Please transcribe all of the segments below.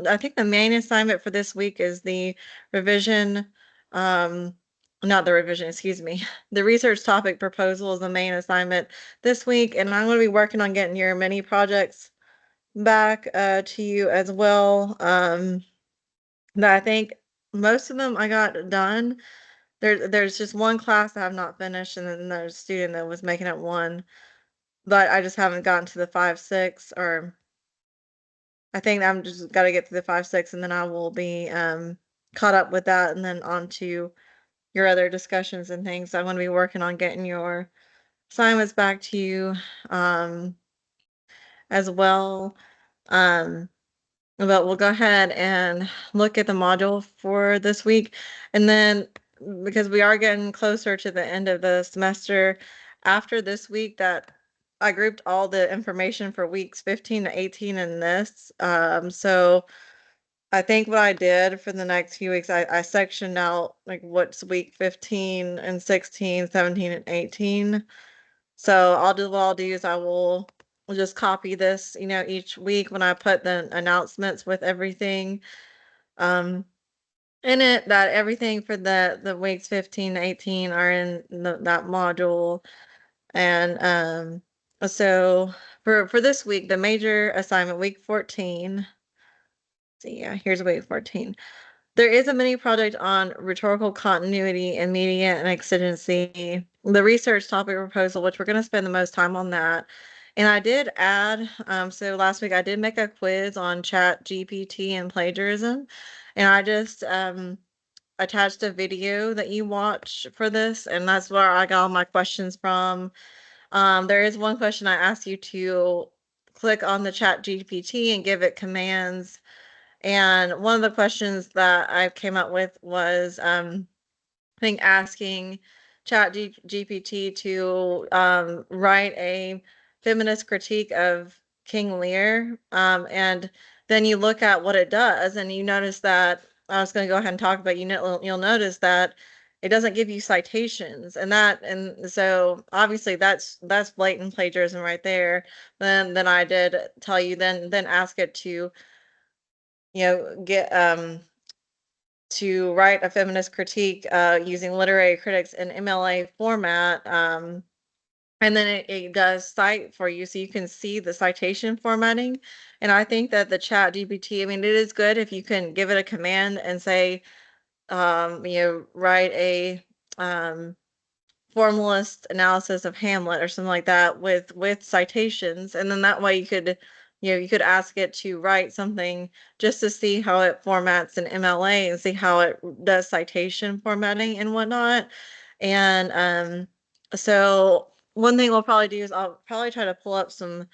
I think the main assignment for this week is the revision, not the revision, excuse me. The research topic proposal is the main assignment this week, and I'm going to be working on getting your mini projects back to you as well. That I think most of them I got done. There's just one class I have not finished, and then there's a student that was making it one, but I just haven't gotten to the 5-6, or I think I'm just got to get to the 5-6, and then I will be caught up with that, and then on to your other discussions and things. I'm going to be working on getting your assignments back to you as well. Um, but we'll go ahead and look at the module for this week. And then because we are getting closer to the end of the semester, after this week that I grouped all the information for weeks 15 to 18 in this. So I think what I did for the next few weeks, I sectioned out like what's week 15 and 16, 17, and 18. So what I'll do is I will just copy this, each week when I put the announcements with everything in it, that everything for the weeks 15 to 18 are in that module. And so for this week, the major assignment, week 14. See, yeah, here's week 14. There is a mini project on rhetorical continuity in media and exigency, the research topic proposal, which we're going to spend the most time on that. And I did add, so last week I did make a quiz on Chat GPT and plagiarism, and I just attached a video that you watch for this, and that's where I got all my questions from. There is one question I asked you to click on the Chat GPT and give it commands. And one of the questions that I came up with was, I think asking Chat GPT to write a feminist critique of King Lear. And then you look at what it does, and you notice that I was going to go ahead and talk about. You'll notice that it doesn't give you citations, and so obviously that's blatant plagiarism right there. Then I did tell you then ask it to get to write a feminist critique using literary critics in MLA format. And then it does cite for you so you can see the citation formatting. And I think that the Chat GPT, I mean, it is good if you can give it a command and say, write a formalist analysis of Hamlet or something like that with citations, and then that way you could ask it to write something just to see how it formats an MLA and see how it does citation formatting and whatnot. And so one thing we'll probably do is I'll probably try to pull up some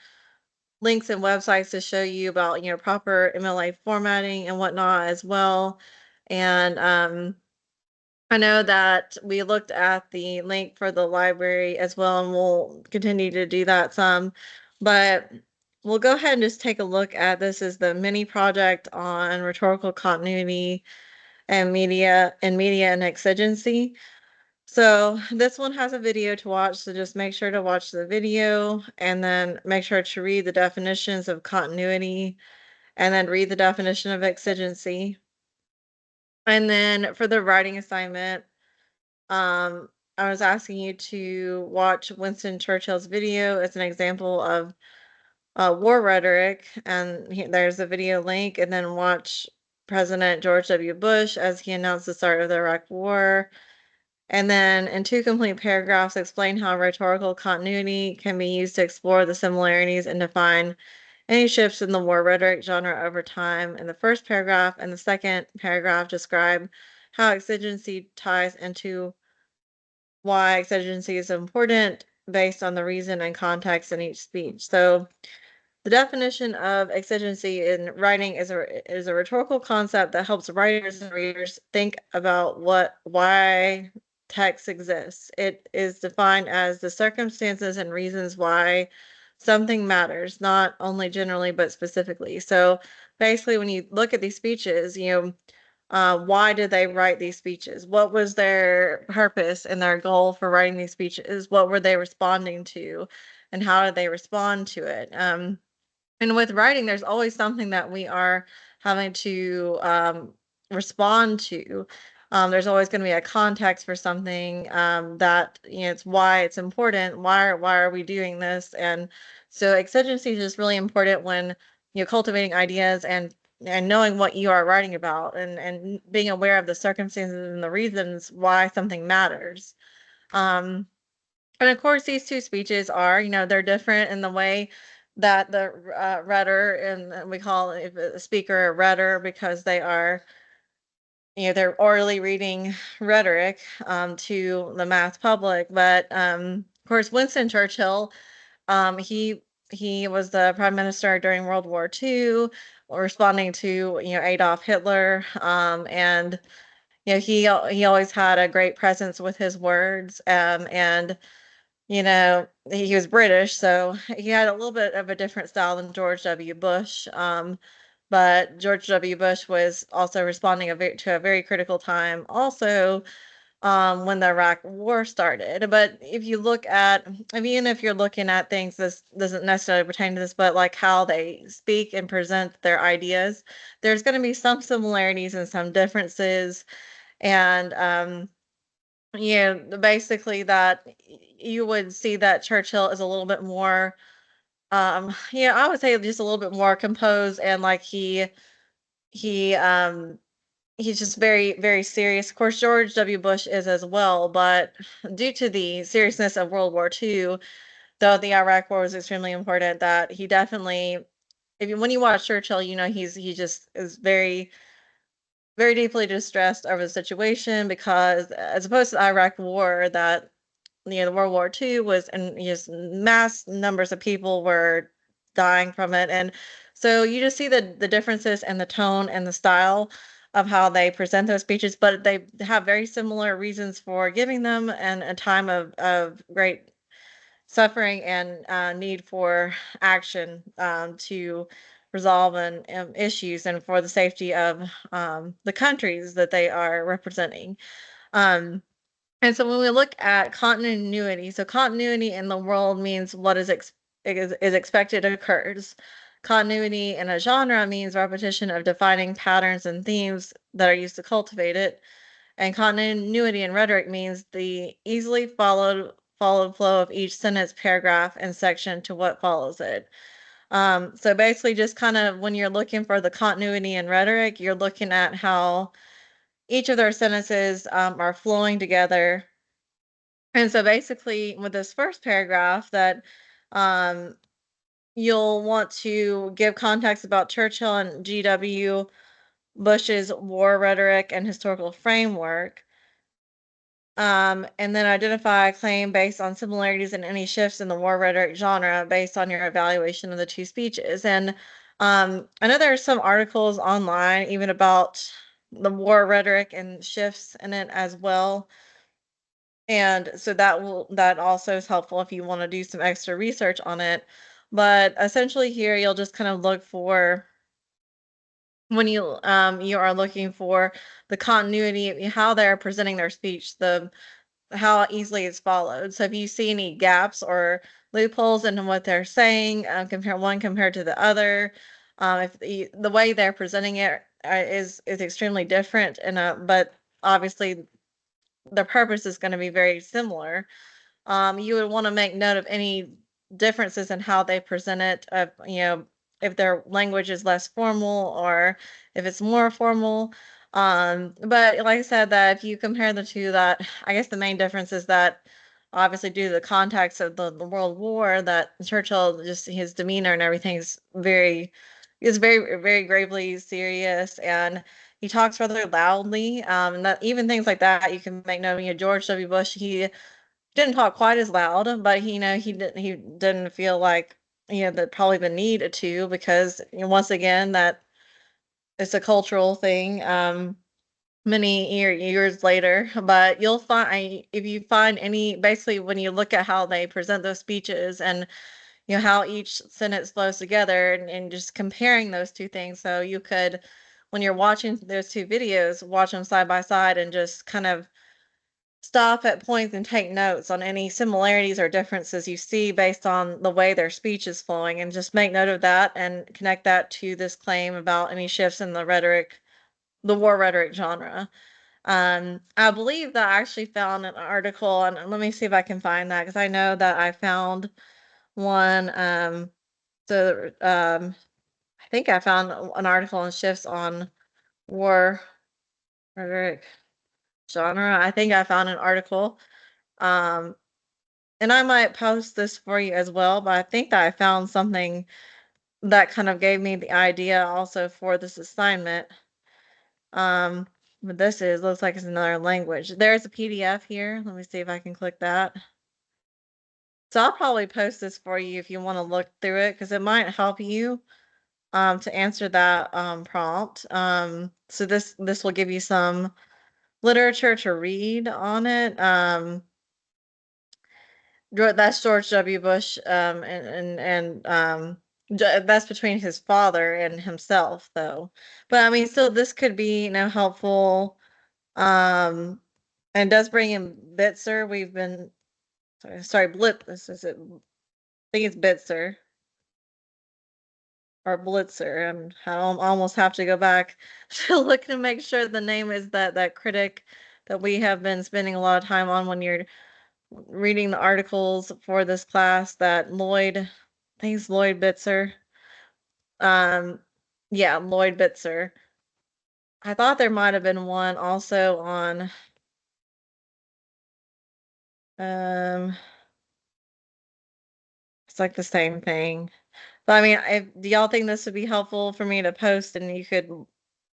links and websites to show you about proper MLA formatting and whatnot as well. And I know that we looked at the link for the library as well, and we'll continue to do that some, but we'll go ahead and just take a look at this as the mini project on rhetorical continuity and media and exigency. So this one has a video to watch, so just make sure to watch the video and then make sure to read the definitions of continuity and then read the definition of exigency. And then for the writing assignment, I was asking you to watch Winston Churchill's video as an example of war rhetoric, and there's a video link, and then watch President George W. Bush as he announced the start of the Iraq War. And then in 2 complete paragraphs, explain how rhetorical continuity can be used to explore the similarities and define any shifts in the war rhetoric genre over time. In the first paragraph and the second paragraph, describe how exigency ties into why exigency is important based on the reason and context in each speech. So the definition of exigency in writing is a rhetorical concept that helps writers and readers think about why text exists. It is defined as the circumstances and reasons why something matters, not only generally but specifically. So basically, when you look at these speeches, why did they write these speeches? What was their purpose and their goal for writing these speeches? What were they responding to, and how did they respond to it? And with writing, there's always something that we are having to respond to. There's always going to be a context for something that it's why it's important. Why are we doing this? And so exigency is just really important when cultivating ideas and knowing what you are writing about and being aware of the circumstances and the reasons why something matters. Um, and of course, these two speeches are, they're different in the way that the rhetor, and we call a speaker a rhetor because they are, they're orally reading rhetoric to the mass public. But of course, Winston Churchill, he was the prime minister during World War II, responding to Adolf Hitler, and he always had a great presence with his words, and he was British, so he had a little bit of a different style than George W. Bush. But George W. Bush was also responding to a very critical time, also when the Iraq War started. But if you look at, I mean, even if you're looking at things, this doesn't necessarily pertain to this, but like how they speak and present their ideas, there's going to be some similarities and some differences. And basically that you would see that Churchill is a little bit more, I would say just a little bit more composed, and like he he's just very, very serious. Of course, George W. Bush is as well, but due to the seriousness of World War II, though the Iraq War was extremely important, that he definitely, when you watch Churchill, he just is very, very deeply distressed over the situation because, as opposed to the Iraq War, that the World War II was, and just mass numbers of people were dying from it. And so you just see the differences in the tone and the style of how they present those speeches, but they have very similar reasons for giving them, and a time of great suffering and need for action to resolve issues and for the safety of the countries that they are representing. Um, and so when we look at continuity, so continuity in the world means what is expected occurs. Continuity in a genre means repetition of defining patterns and themes that are used to cultivate it. And continuity in rhetoric means the easily followed flow of each sentence, paragraph, and section to what follows it. So basically, just kind of when you're looking for the continuity in rhetoric, you're looking at how each of their sentences are flowing together. And so basically, with this first paragraph, that um, you'll want to give context about Churchill and G.W. Bush's war rhetoric and historical framework, and then identify a claim based on similarities and any shifts in the war rhetoric genre based on your evaluation of the two speeches. And I know there are some articles online even about the war rhetoric and shifts in it as well. And so that also is helpful if you want to do some extra research on it. But essentially here you'll just kind of look for, when you are looking for the continuity, how they're presenting their speech, how easily it's followed. So if you see any gaps or loopholes in what they're saying, compared to the other, if the way they're presenting it is extremely different, but obviously the purpose is going to be very similar. You would want to make note of any differences in how they present it, if their language is less formal or if it's more formal. But like I said, that if you compare the two, that I guess the main difference is that obviously due to the context of the World War, that Churchill, just his demeanor and everything is very, very gravely serious, and he talks rather loudly. That even things like that you can make note. George W. Bush, he didn't talk quite as loud, but he didn't feel like probably the need to, because once again that it's a cultural thing. Many years later, but you'll find, if you find any, basically when you look at how they present those speeches, and how each sentence flows together, and just comparing those two things, so you could, when you're watching those two videos, watch them side by side and just kind of stop at points and take notes on any similarities or differences you see based on the way their speech is flowing, and just make note of that and connect that to this claim about any shifts in the war rhetoric genre. I believe that I actually found an article, and let me see if I can find that because I know that I found one. So I think I found an article on shifts on war rhetoric genre. I think I found an article. Um, and I might post this for you as well, but I think that I found something that kind of gave me the idea also for this assignment. Um, but this looks like it's another language. There's a PDF here. Let me see if I can click that. So I'll probably post this for you if you want to look through it because it might help you to answer that prompt. So this will give you some literature to read on it. That's George W. Bush, that's between his father and himself, though. But I mean, still, this could be, helpful. Um, and does bring in Bitzer. We've been sorry, Blitz. This is it. I think it's Bitzer or Blitzer. I almost have to go back to look to make sure the name is that critic that we have been spending a lot of time on when you're reading the articles for this class. That Lloyd, I think it's Lloyd Bitzer. Um, yeah, Lloyd Bitzer. I thought there might have been one also on um it's like the same thing. But I mean, do y'all think this would be helpful for me to post and you could,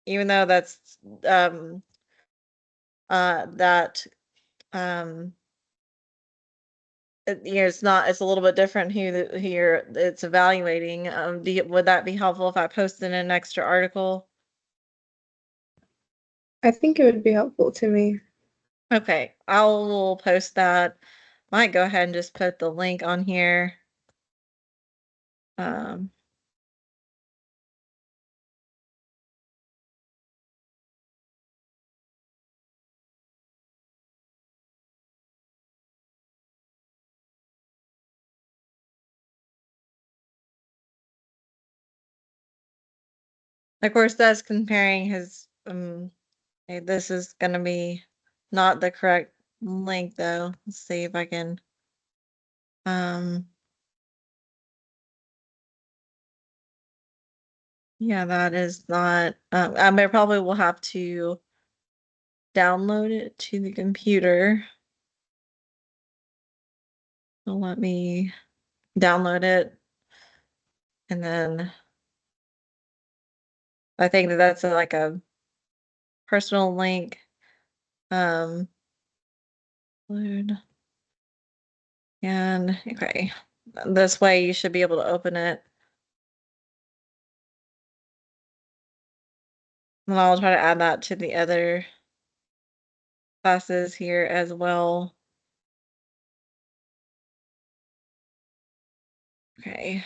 even though that's that um it's not, it's a little bit different who it's evaluating. Would that be helpful if I posted an extra article? I think it would be helpful to me. Okay, I'll post that. Might go ahead and just put the link on here. Um, of course, that's comparing his. Okay, this is gonna be not the correct link though. Let's see if I can. Um, yeah, that is not. I probably will have to download it to the computer. So let me download it, and then I think that that's like a personal link. Um, load. And okay, this way you should be able to open it. And I'll try to add that to the other classes here as well. Okay.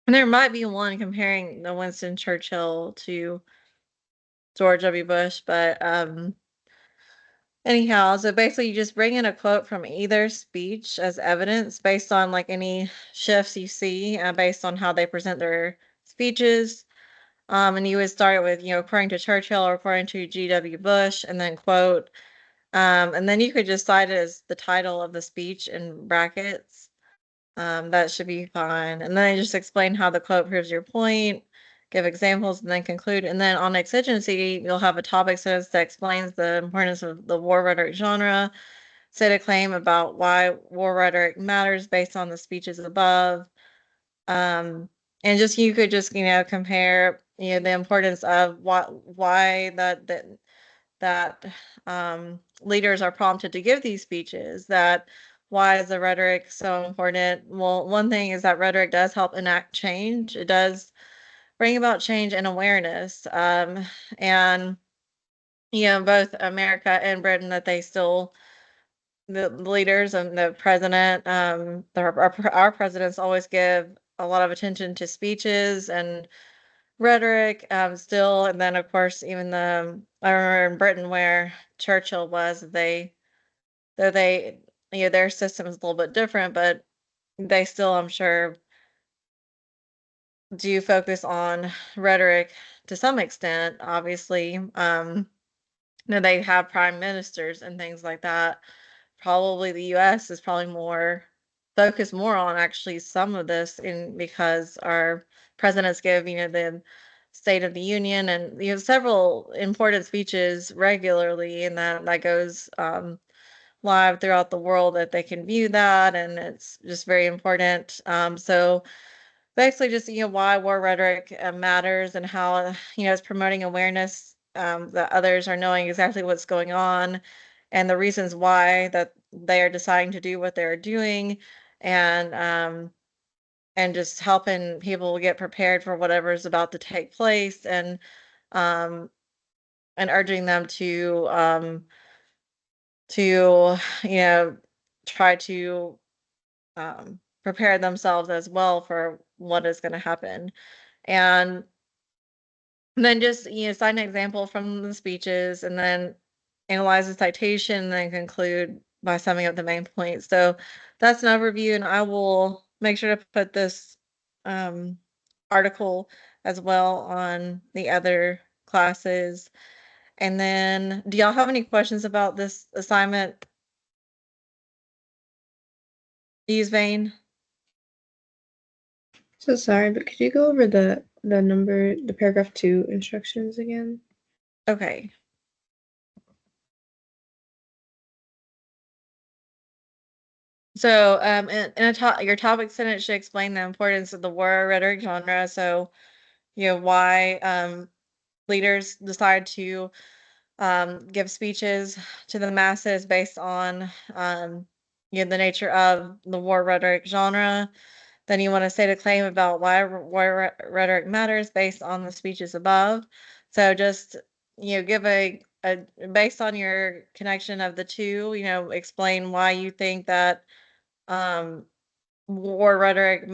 And there might be one comparing the Winston Churchill to George W. Bush, but anyhow, so basically you just bring in a quote from either speech as evidence based on like any shifts you see based on how they present their speeches. And you would start with, according to Churchill or according to G.W. Bush, and then quote. And then you could just cite it as the title of the speech in brackets. That should be fine. And then just explain how the quote proves your point, give examples, and then conclude. And then on exigency, you'll have a topic sentence that explains the importance of the war rhetoric genre, state a claim about why war rhetoric matters based on the speeches above. And just you could just compare the importance of why that leaders are prompted to give these speeches, that why is the rhetoric so important? Well, one thing is that rhetoric does help enact change. It does bring about change and awareness. And both America and Britain, that they still, the leaders and the president, our presidents always give a lot of attention to speeches and rhetoric, still, and then of course even I remember in Britain where Churchill was, though they their system is a little bit different, but they still, I'm sure, do focus on rhetoric to some extent, obviously. They have prime ministers and things like that. Probably the US is probably more focused more on actually some of this in because our presidents give, the State of the Union and several important speeches regularly, and that goes live throughout the world that they can view that, and it's just very important. So basically just, why war rhetoric matters and how, it's promoting awareness, that others are knowing exactly what's going on and the reasons why that they are deciding to do what they're doing, and just helping people get prepared for whatever is about to take place, um and urging them to try to prepare themselves as well for what is going to happen. And then just, cite an example from the speeches, and then analyze the citation, and then conclude by summing up the main points. So that's an overview, and I will make sure to put this um, article as well on the other classes. And then, do y'all have any questions about this assignment? Use Vane? So sorry, but could you go over the paragraph 2 instructions again? Okay. So, your topic sentence should explain the importance of the war rhetoric genre. So, why leaders decide to give speeches to the masses based on the nature of the war rhetoric genre. Then you want to state a claim about why war rhetoric matters based on the speeches above. So just give a based on your connection of the two, explain why you think that um, war rhetoric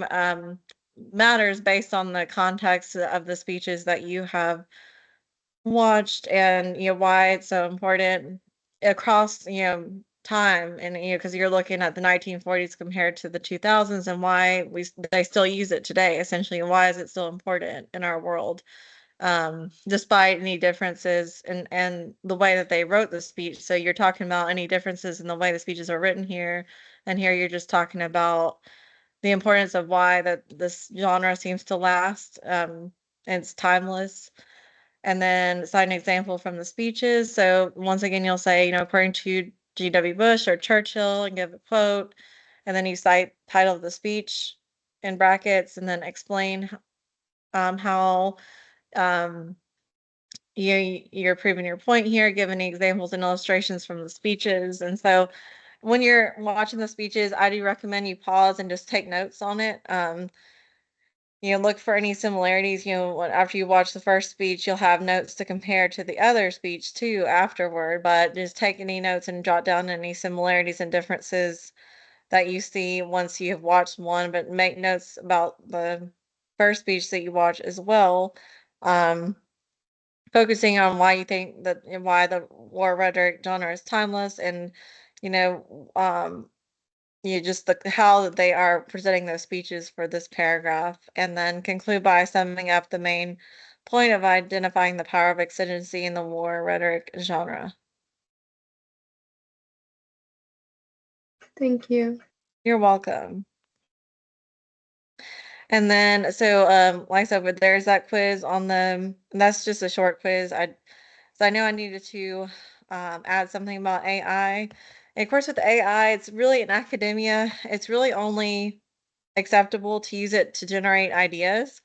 matters based on the context of the speeches that you have watched, and why it's so important across time, and because you're looking at the 1940s compared to the 2000s, and why they still use it today, essentially, and why is it still important in our world, despite any differences and the way that they wrote the speech. So you're talking about any differences in the way the speeches are written here, and here you're just talking about the importance of why that this genre seems to last, and it's timeless. And then cite an example from the speeches. So once again, you'll say, according to G.W. Bush or Churchill, and give a quote. And then you cite title of the speech in brackets, and then explain how um, you're proving your point here, give any examples and illustrations from the speeches. And so when you're watching the speeches, I do recommend you pause and just take notes on it. Look for any similarities. After you watch the first speech, you'll have notes to compare to the other speech too afterward, but just take any notes and jot down any similarities and differences that you see once you have watched one, but make notes about the first speech that you watch as well. Um, Focusing on why you think that, and why the war rhetoric genre is timeless, and you know, um, just how they are presenting those speeches for this paragraph, and then conclude by summing up the main point of identifying the power of exigency in the war rhetoric genre. Thank you. You're welcome. And then, so, like I said, but there's that quiz on the, and that's just a short quiz. So I know I needed to add something about AI. And of course, with AI, it's really in academia, it's really only acceptable to use it to generate ideas.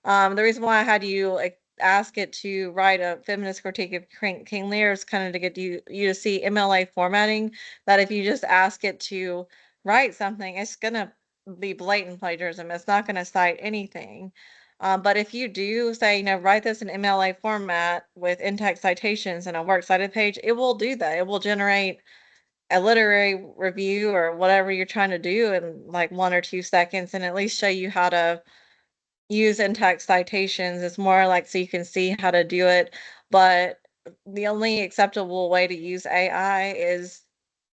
The reason why I had you ask it to write a feminist critique of King Lear is kind of to get you to see MLA formatting. That if you just ask it to write something, it's gonna be blatant plagiarism. It's not gonna cite anything. But if you do say, write this in MLA format with in-text citations and a works cited page, it will do that. It will generate a literary review or whatever you're trying to do in like 1 or 2 seconds, and at least show you how to use in-text citations. It's more like so you can see how to do it, but the only acceptable way to use AI is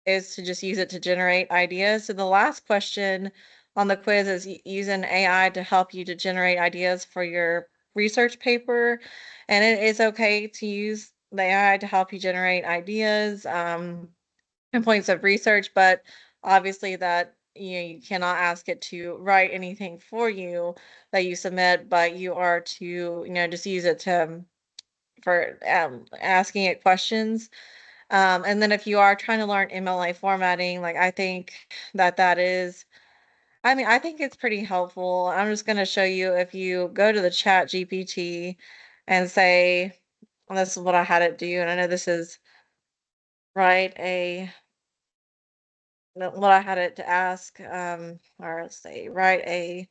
to just use it to generate ideas. So the last question on the quiz is using AI to help you to generate ideas for your research paper. And it is okay to use the AI to help you generate ideas and points of research, but obviously that you cannot ask it to write anything for you that you submit, but you are to just use it to for asking it questions. And then if you are trying to learn MLA formatting, like I think that is, I mean, I think it's pretty helpful. I'm just going to show you if you go to the Chat GPT and say, and this is what I had it do, and I know this is write a what I had it to ask, or let's say write a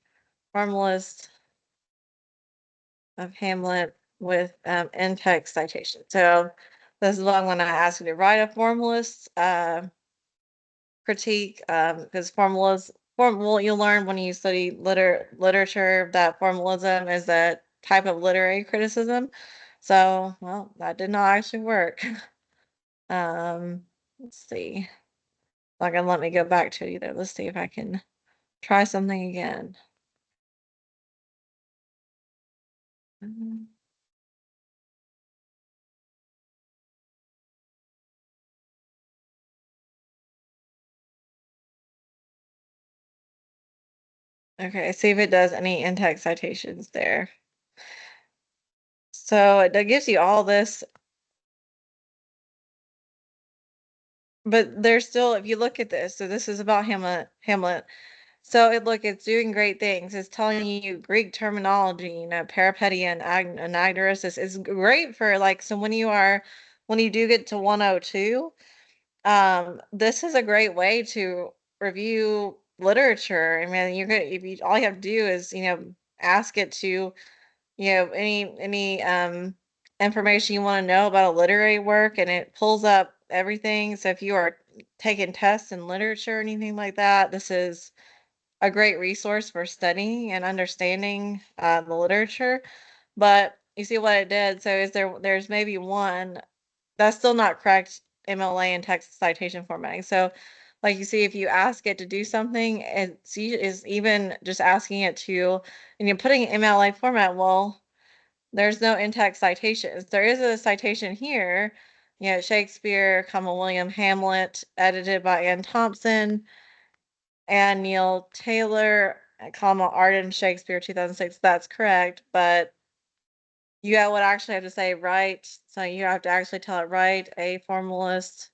formalist of Hamlet with in-text citation. So this is what I'm going to ask you to write a formalist critique, because what you'll learn when you study literature that formalism is a type of literary criticism. So, well, that did not actually work. Let's see. Not gonna let me go back to it either. Let's see if I can try something again. Mhm. Okay, see if it does any in-text citations there. So it gives you all this, but there's still, if you look at this, so this is about Hamlet. So it's doing great things. It's telling you Greek terminology, peripety and anagnosis is great for like, so when you do get to 102, this is a great way to review literature. I mean, you could, if you, all you have to do is, ask it to, any information you want to know about a literary work, and it pulls up everything. So if you are taking tests in literature or anything like that, this is a great resource for studying and understanding the literature. But you see what it did. So there's maybe one that's still not correct MLA and text citation formatting. So like you see, if you ask it to do something, is even just asking it to, and you're putting MLA format, well, there's no in-text citations. There is a citation here, Shakespeare, comma, William Hamlet, edited by Ann Thompson and Neil Taylor, comma, Arden Shakespeare, 2006. That's correct, but you would actually have to say right. So you have to actually tell it right. A formalist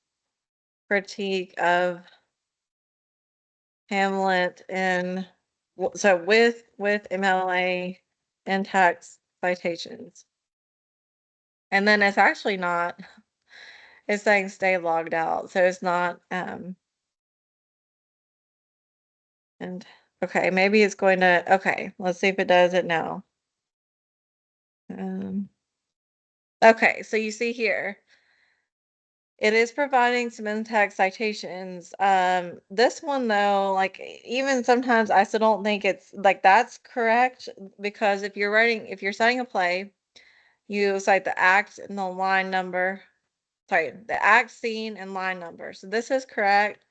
critique of Hamlet in so with MLA and text citations. And then it's actually not, it's saying stay logged out. So it's not and okay, maybe it's going to, okay, let's see if it does it now. Okay, so you see here, it is providing some in-text citations. This one though, like even sometimes I still don't think it's like that's correct, because if you're citing a play, you cite the act and the line number, sorry, the act, scene, and line number. So this is correct.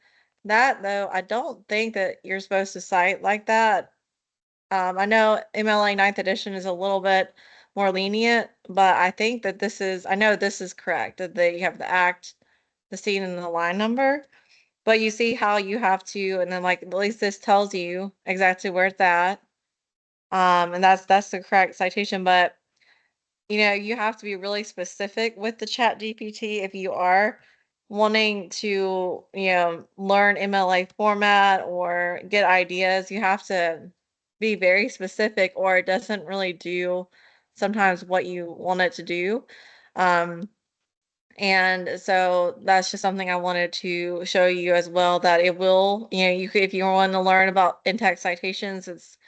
That though, I don't think that you're supposed to cite like that. I know MLA ninth edition is a little bit more lenient, but I think that I know this is correct, that you have the act, the scene, and the line number. But you see how you have to, and then like at least this tells you exactly where it's at. And that's the correct citation, but you have to be really specific with the Chat GPT if you are wanting to, learn MLA format or get ideas. You have to be very specific, or it doesn't really do sometimes what you want it to do. Um, and so that's just something I wanted to show you as well, that it will, if you want to learn about in-text citations,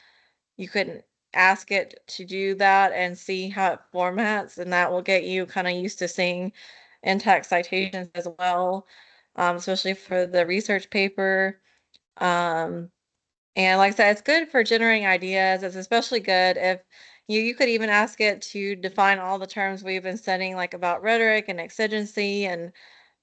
you could ask it to do that and see how it formats, and that will get you kind of used to seeing in-text citations as well, especially for the research paper. Um, And like I said, it's good for generating ideas. It's especially good if you could even ask it to define all the terms we've been studying, like about rhetoric and exigency, and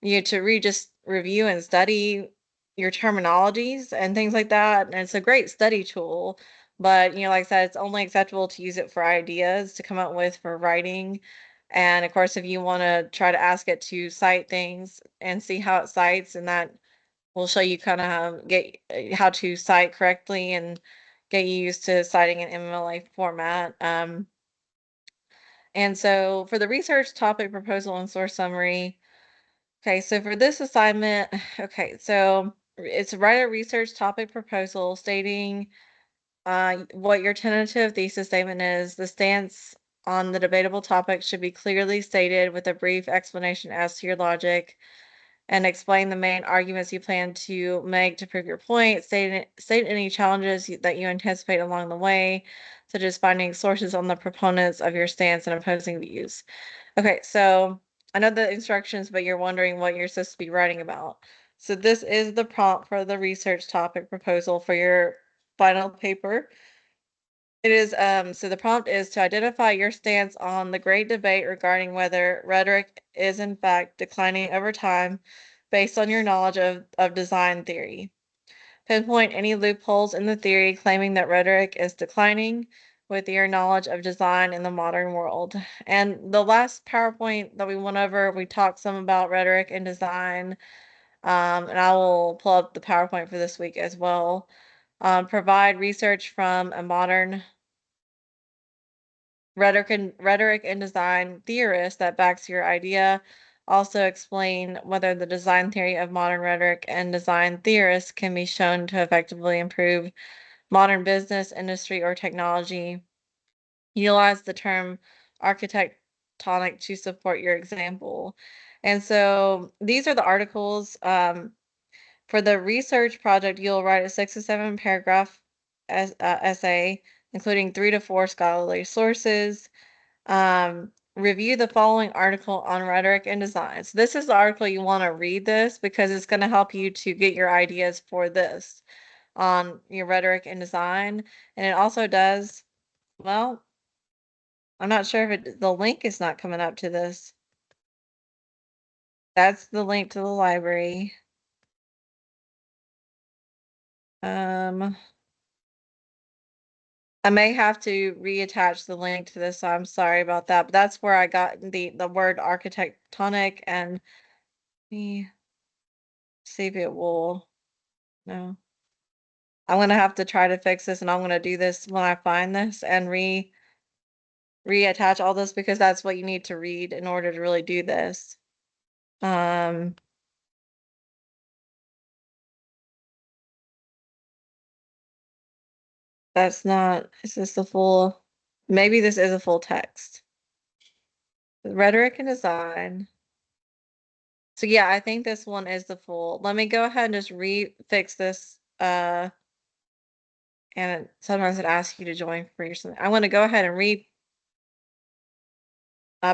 to just review and study your terminologies and things like that. And it's a great study tool. But like I said, it's only acceptable to use it for ideas to come up with for writing. And of course, if you want to try to ask it to cite things and see how it cites, and that will show you kind of get how to cite correctly and get you used to citing in MLA format. And so for the research topic proposal and source summary, okay, so for this assignment, okay, so it's write a research topic proposal stating what your tentative thesis statement is. The stance on the debatable topic should be clearly stated with a brief explanation as to your logic, and explain the main arguments you plan to make to prove your point. State any challenges that you anticipate along the way, such as finding sources on the proponents of your stance and opposing views. Okay, so I know the instructions, but you're wondering what you're supposed to be writing about. So this is the prompt for the research topic proposal for your final paper. It is, so the prompt is to identify your stance on the great debate regarding whether rhetoric is in fact declining over time based on your knowledge of design theory. Pinpoint any loopholes in the theory claiming that rhetoric is declining with your knowledge of design in the modern world. And the last PowerPoint that we went over, we talked some about rhetoric and design, and I will pull up the PowerPoint for this week as well. Provide research from a modern rhetoric and design theorist that backs your idea. Also explain whether the design theory of modern rhetoric and design theorists can be shown to effectively improve modern business, industry, or technology. Utilize the term architectonic to support your example. And so these are the articles. For the research project, you'll write a 6 to 7 paragraph essay, including 3 to 4 scholarly sources. Review the following article on rhetoric and design. So this is the article you want to read this because it's going to help you to get your ideas for this on your rhetoric and design. And it also does, well, I'm not sure if the link is not coming up to this. That's the link to the library. I may have to reattach the link to this, so I'm sorry about that. But that's where I got the word architectonic, and let me see if it will. No. I'm gonna have to try to fix this, and I'm gonna do this when I find this and reattach all this because that's what you need to read in order to really do this. Um, that's not, is this the full, maybe this is a full text. Rhetoric and design. So yeah, I think this one is the full. Let me go ahead and just fix this. And sometimes it asks you to join free or something. I'm gonna go ahead and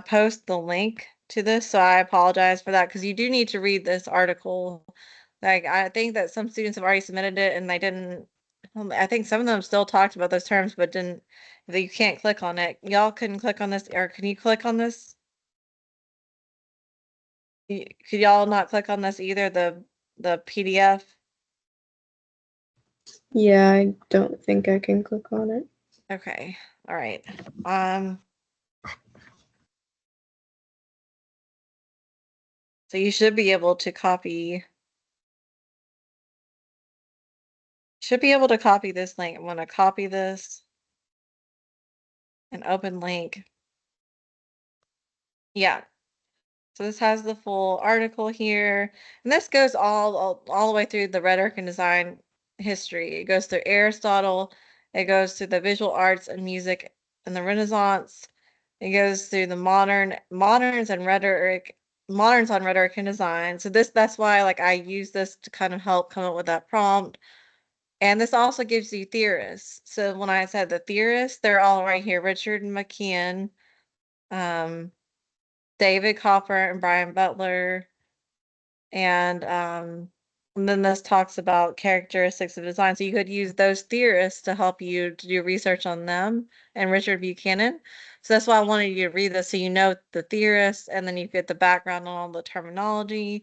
post the link to this, so I apologize for that because you do need to read this article. Like, I think that some students have already submitted it and they didn't. I think some of them still talked about those terms, but didn't. That you can't click on it. Y'all couldn't click on this, or can you click on this? Could y'all not click on this either? The PDF. Yeah, I don't think I can click on it. Okay. All right. So you should be able to copy. Should be able to copy this link. I'm gonna copy this and open link. Yeah. So this has the full article here, and this goes all the way through the rhetoric and design history. It goes through Aristotle, it goes through the visual arts and music and the Renaissance. It goes through the moderns on rhetoric and design. So that's why like I use this to kind of help come up with that prompt. And this also gives you theorists. So when I said the theorists, they're all right here. Richard McKeon, um, David Copper and Brian Butler, and And then this talks about characteristics of design. So you could use those theorists to help you to do research on them and Richard Buchanan. So that's why I wanted you to read this so you know the theorists and then you get the background on all the terminology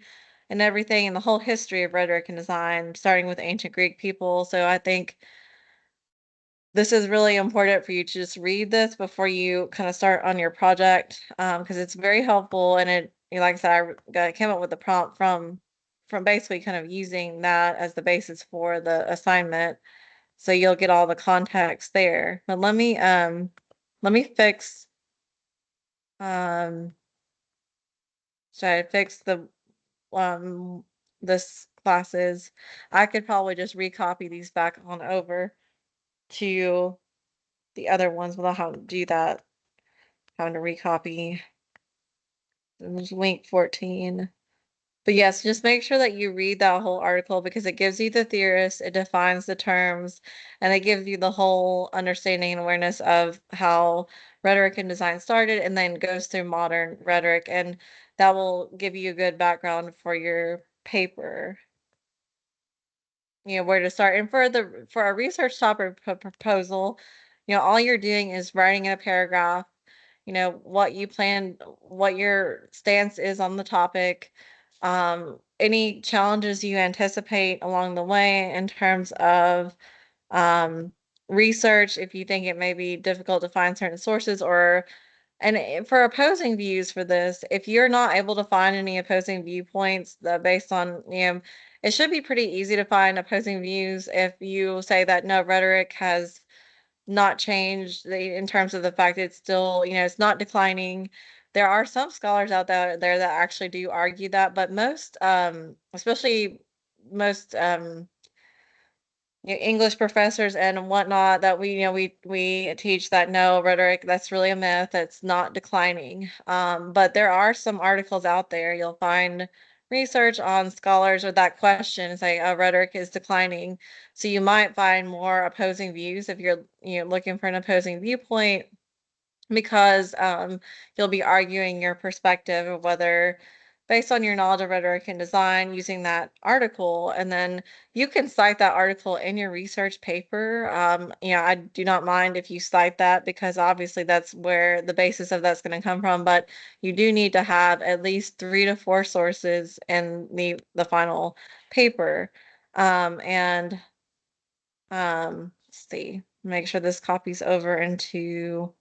and everything and the whole history of rhetoric and design, starting with ancient Greek people. So I think this is really important for you to just read this before you kind of start on your project, because it's very helpful and like I said, I came up with the prompt from basically kind of using that as the basis for the assignment, so you'll get all the context there. But let me fix um should I fix the um this classes. I could probably just recopy these back on over to the other ones without having to do that. Having to recopy link 14. But yes, just make sure that you read that whole article because it gives you the theorists, it defines the terms, and it gives you the whole understanding and awareness of how rhetoric and design started and then goes through modern rhetoric. And that will give you a good background for your paper. Where to start. And for a research topic proposal, all you're doing is writing in a paragraph, what your stance is on the topic, any challenges you anticipate along the way in terms of research, if you think it may be difficult to find certain sources for opposing views for this, if you're not able to find any opposing viewpoints based on, it should be pretty easy to find opposing views if you say that no, rhetoric has not changed in terms of the fact it's still, it's not declining. There are some scholars out there that actually do argue that, but most, especially most English professors and whatnot that we teach that no, rhetoric, that's really a myth. It's not declining. But there are some articles out there. You'll find research on scholars or that question say rhetoric is declining. So you might find more opposing views if you're looking for an opposing viewpoint because you'll be arguing your perspective of whether based on your knowledge of rhetoric and design using that article, and then you can cite that article in your research paper. I do not mind if you cite that because obviously that's where the basis of that's going to come from, but you do need to have at least 3 to 4 sources in the final paper. And let's see, make sure this copies over into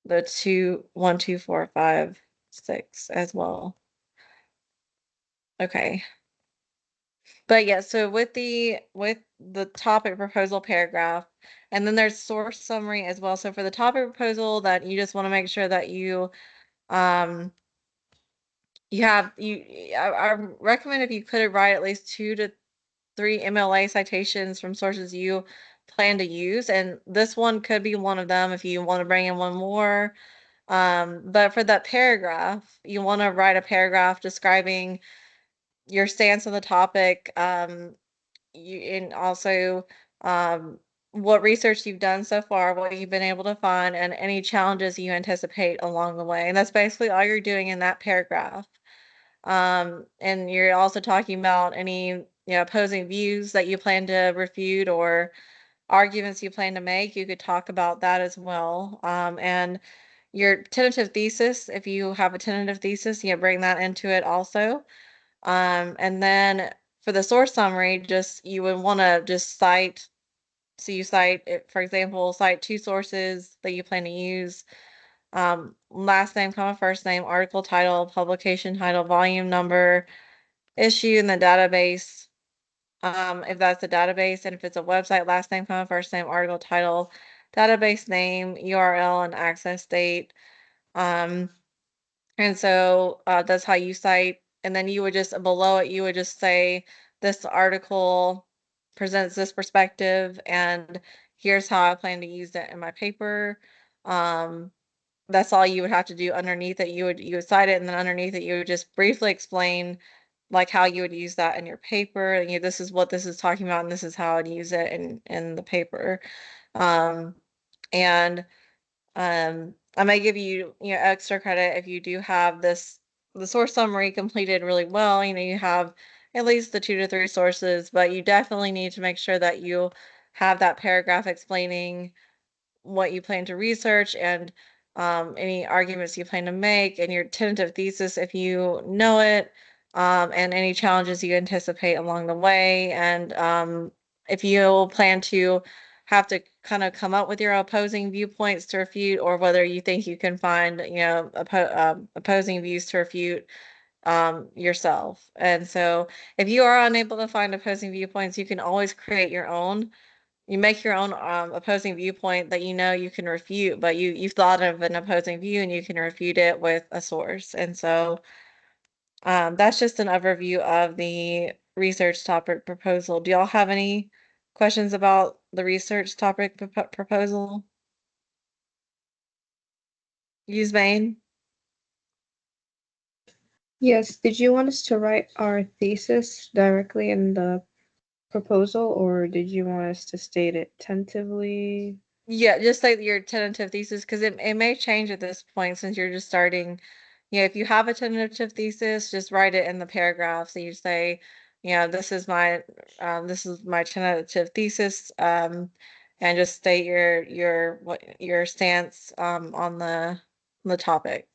the 2, 1, 2, 4, 5, 6 as well. Okay. But yeah, so with the topic proposal paragraph, and then there's source summary as well. So for the topic proposal that you just want to make sure that um I recommend if you could write at least 2 to 3 MLA citations from sources you plan to use, and this one could be one of them if you want to bring in one more. But for that paragraph, you want to write a paragraph describing your stance on the topic, and also what research you've done so far, what you've been able to find, and any challenges you anticipate along the way. And that's basically all you're doing in that paragraph. And you're also talking about any, opposing views that you plan to refute or arguments you plan to make. You could talk about that as well. And your tentative thesis, if you have a tentative thesis, bring that into it also. And then for the source summary, just you would want to just cite. So you cite it, for example, cite 2 sources that you plan to use. Last name, comma, first name, article title, publication title, volume number, issue in the database. If that's a database, and if it's a website, last name, comma, first name, article title, database name, URL, and access date. And so that's how you cite. And then you would just below it, you would just say, this article presents this perspective, and here's how I plan to use it in my paper. That's all you would have to do underneath it. You would cite it, and then underneath it, you would just briefly explain like how you would use that in your paper. And this is what this is talking about, and this is how I'd use it in the paper. Um, and I may give you, extra credit if you do have the source summary completed really well. You have at least the 2 to 3 sources, but you definitely need to make sure that you have that paragraph explaining what you plan to research and any arguments you plan to make and your tentative thesis if you know it, and any challenges you anticipate along the way. And if you plan to have to kind of come up with your opposing viewpoints to refute, or whether you think you can find, opposing views to refute yourself. And so if you are unable to find opposing viewpoints, you can always create your own. You make your own opposing viewpoint that you know you can refute, but you've thought of an opposing view and you can refute it with a source. And so that's just an overview of the research topic proposal. Do y'all have any questions about the research topic proposal? Use Bain? Yes, did you want us to write our thesis directly in the proposal, or did you want us to state it tentatively? Yeah, just like your tentative thesis, because it may change at this point since you're just starting. If you have a tentative thesis, just write it in the paragraph. So you say, this is my tentative thesis, and just state your stance on the topic.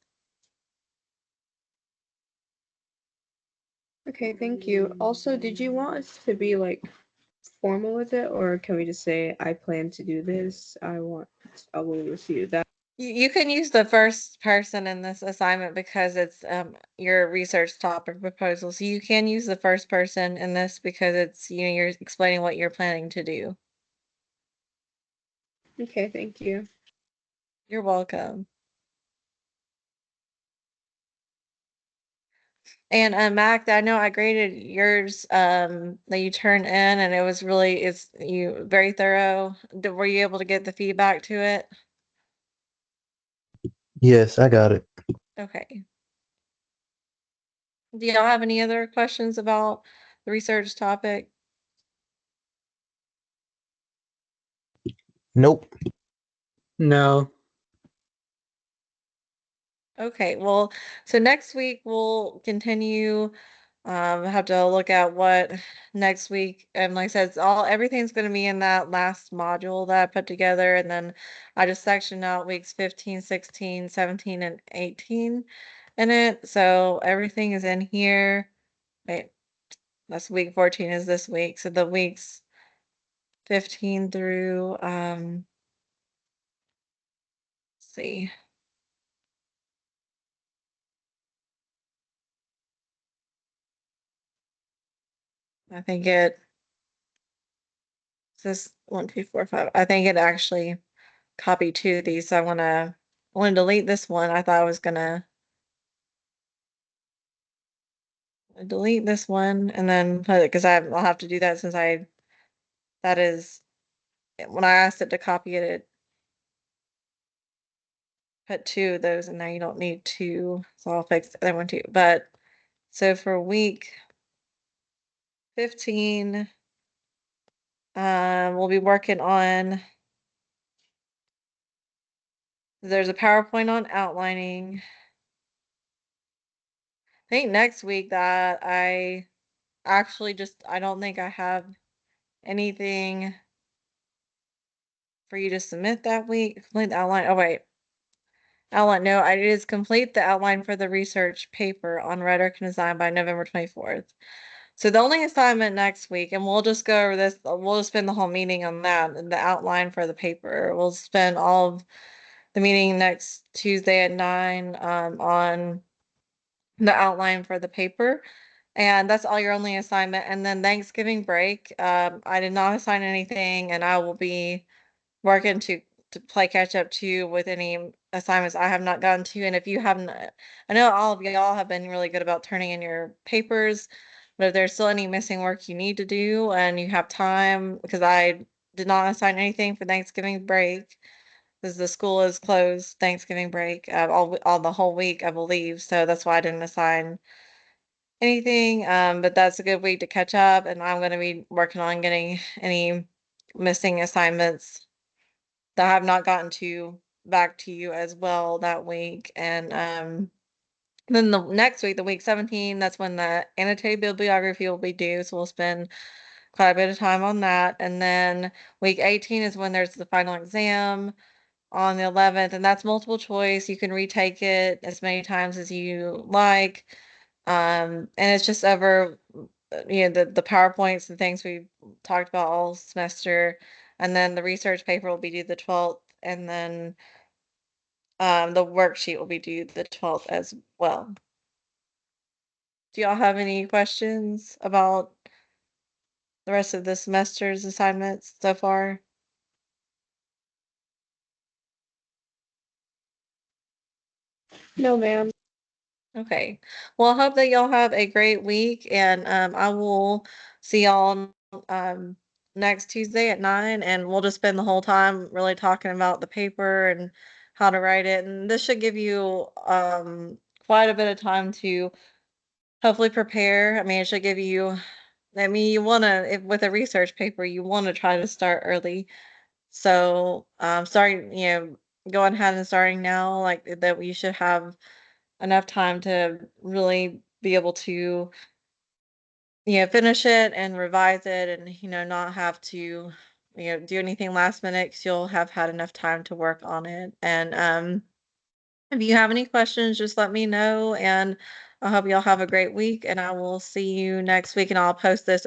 Okay, thank you. Also, did you want us to be like formal with it, or can we just say, I plan to do this, I will review that? You can use the first person in this assignment because it's your research topic proposal. So you can use the first person in this because it's you're explaining what you're planning to do. Okay, thank you. You're welcome. And Mac, I know I graded yours that you turned in, and it was really it's you very thorough. Were you able to get the feedback to it? Yes, I got it. Okay. Do y'all have any other questions about the research topic? Nope. No. Okay, well, so next week we'll continue. Have to look at what next week, and like I said, everything's going to be in that last module that I put together, and then I just sectioned out weeks 15, 16, 17, and 18 in it. So everything is in here. Wait, that's week 14 is this week. So the weeks 15 through let's see. I think it says 1, 2, 4, 5. I think it actually copied two of these. So I want to delete this one. I thought I was gonna delete this one and then put it because I'll have to do that since that is when I asked it to copy it, it put two of those in there. You don't need two, so I'll fix the other one too. But so for week 15, we'll be working on. There's a PowerPoint on outlining. I think next week that I actually I don't think I have anything for you to submit that week. Complete the outline. Oh wait. Outline. No, I just complete the outline for the research paper on rhetoric and design by November 24th. So the only assignment next week, and we'll just go over this, we'll just spend the whole meeting on that, and the outline for the paper. We'll spend all of the meeting next Tuesday at 9 on the outline for the paper. And that's all your only assignment. And then Thanksgiving break, I did not assign anything, and I will be working to play catch up too with any assignments I have not gotten to. And if you haven't, I know all of y'all have been really good about turning in your papers, but if there's still any missing work you need to do and you have time, because I did not assign anything for Thanksgiving break, because the school is closed Thanksgiving break, all the whole week, I believe. So that's why I didn't assign anything. But that's a good week to catch up, and I'm going to be working on getting any missing assignments that I have not gotten to back to you as well that week. And Then the next week, the week 17, that's when the annotated bibliography will be due. So we'll spend quite a bit of time on that. And then week 18 is when there's the final exam on the 11th, and that's multiple choice. You can retake it as many times as you like. And it's just over, the PowerPoints and things we talked about all semester. And then the research paper will be due the 12th, and then the worksheet will be due the 12th as well. Do y'all have any questions about the rest of the semester's assignments so far? No, ma'am. Okay. Well, I hope that y'all have a great week, and I will see y'all next Tuesday at 9, and we'll just spend the whole time really talking about the paper and how to write it. And this should give you quite a bit of time to hopefully prepare. I mean, it should give you, I mean, you want to, if with a research paper, you want to try to start early. So, starting, going ahead and starting now, like that, you should have enough time to really be able to, finish it and revise it, and, not have to, do anything last minute, because you'll have had enough time to work on it. And if you have any questions, just let me know. And I hope y'all have a great week, and I will see you next week, and I'll post this